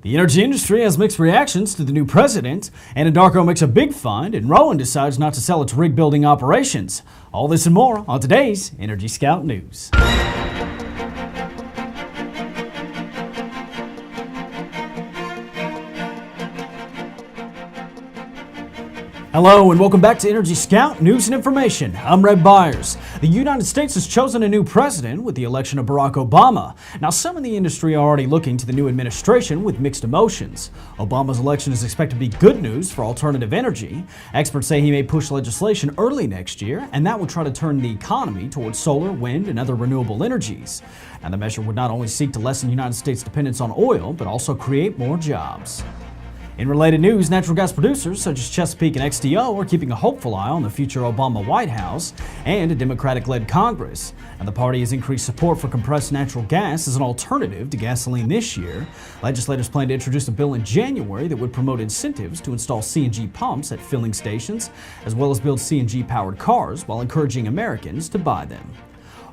The energy industry has mixed reactions to the new president. Anadarko makes a big find, and Rowan decides not to sell its rig building operations. All this and more on today's Energy Scout News. Hello and welcome back to Energy Scout News and Information. I'm Red Byers. The United States has chosen a new president with the election of Barack Obama. Now, some in the industry are already looking to the new administration with mixed emotions. Obama's election is expected to be good news for alternative energy. Experts say he may push legislation early next year, and that would try to turn the economy towards solar, wind, and other renewable energies. Now, the measure would not only seek to lessen the United States' dependence on oil, but also create more jobs. In related news, natural gas producers such as Chesapeake and Xto are keeping a hopeful eye on the future Obama White House and a Democratic-led Congress. And the party has increased support for compressed natural gas as an alternative to gasoline this year. Legislators plan to introduce a bill in January that would promote incentives to install CNG pumps at filling stations, as well as build CNG-powered cars while encouraging Americans to buy them.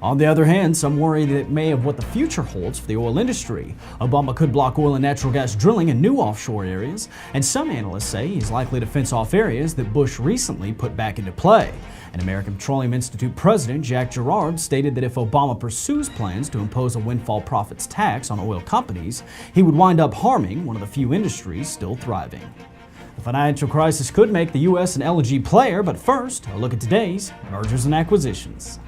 On the other hand, some worry that it may of what the future holds for the oil industry. Obama could block oil and natural gas drilling in new offshore areas, and some analysts say he's likely to fence off areas that Bush recently put back into play. An American Petroleum Institute president, Jack Gerard, stated that if Obama pursues plans to impose a windfall profits tax on oil companies, he would wind up harming one of the few industries still thriving. The financial crisis could make the U.S. an LNG player, but first, a look at today's mergers and acquisitions.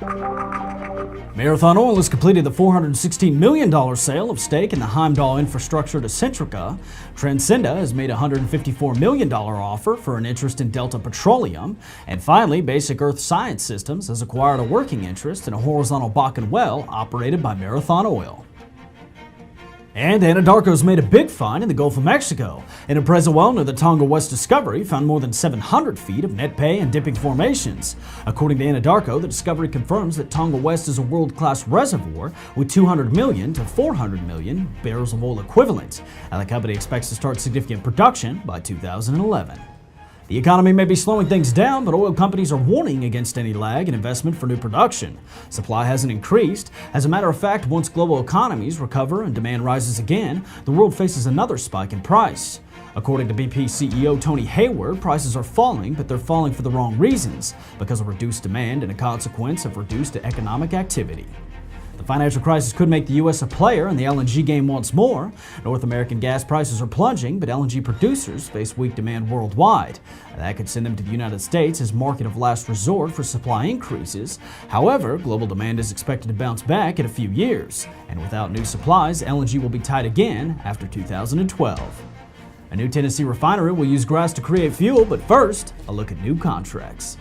Marathon Oil has completed the $416 million sale of stake in the Heimdall infrastructure to Centrica. Transcenda has made a $154 million offer for an interest in Delta Petroleum. And finally, Basic Earth Science Systems has acquired a working interest in a horizontal Bakken well operated by Marathon Oil. And Anadarko's made a big find in the Gulf of Mexico. In a present well near the Tonga West discovery found more than 700 feet of net pay and dipping formations. According to Anadarko, the discovery confirms that Tonga West is a world-class reservoir with 200 million to 400 million barrels of oil equivalent. And the company expects to start significant production by 2011. The economy may be slowing things down, but oil companies are warning against any lag in investment for new production. Supply hasn't increased. As a matter of fact, once global economies recover and demand rises again, the world faces another spike in price. According to BP CEO Tony Hayward, prices are falling, but they're falling for the wrong reasons, because of reduced demand and a consequence of reduced economic activity. The financial crisis could make the U.S. a player in the LNG game once more. North American gas prices are plunging, but LNG producers face weak demand worldwide. That could send them to the United States as market of last resort for supply increases. However, global demand is expected to bounce back in a few years. And without new supplies, LNG will be tight again after 2012. A new Tennessee refinery will use grass to create fuel, but first, a look at new contracts.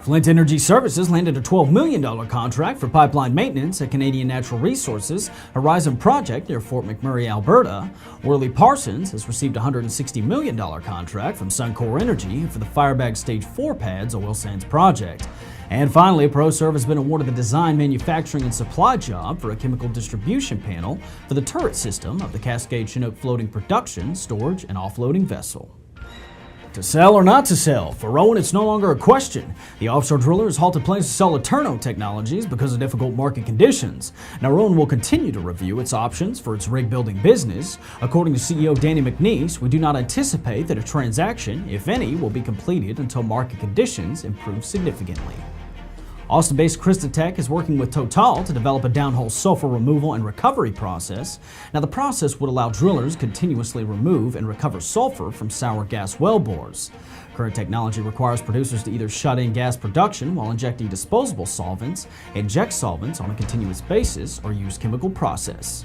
Flint Energy Services landed a $12 million contract for pipeline maintenance at Canadian Natural Resources Horizon Project near Fort McMurray, Alberta. Worley Parsons has received a $160 million contract from Suncor Energy for the Firebag Stage 4 pads oil sands project. And finally, ProServe has been awarded the design, manufacturing, and supply job for a chemical distribution panel for the turret system of the Cascade Chinook floating production, storage, and offloading vessel. To sell or not to sell? For Rowan, it's no longer a question. The offshore driller has halted plans to sell Eterno Technologies because of difficult market conditions. Now, Rowan will continue to review its options for its rig building business. According to CEO Danny McNeese, we do not anticipate that a transaction, if any, will be completed until market conditions improve significantly. Austin-based Christatech is working with Total to develop a downhole sulfur removal and recovery process. Now, the process would allow drillers continuously remove and recover sulfur from sour gas wellbores. Current technology requires producers to either shut in gas production while injecting disposable solvents, inject solvents on a continuous basis, or use chemical process.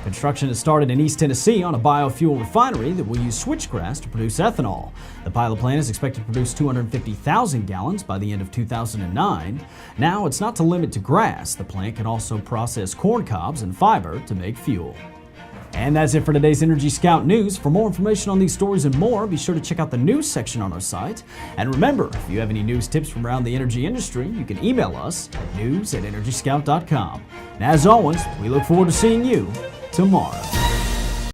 Construction has started in East Tennessee on a biofuel refinery that will use switchgrass to produce ethanol. The pilot plant is expected to produce 250,000 gallons by the end of 2009. Now, it's not to limit to grass. The plant can also process corn cobs and fiber to make fuel. And that's it for today's Energy Scout News. For more information on these stories and more, be sure to check out the news section on our site. And remember, if you have any news tips from around the energy industry, you can email us at news@energyscout.com. And as always, we look forward to seeing you tomorrow.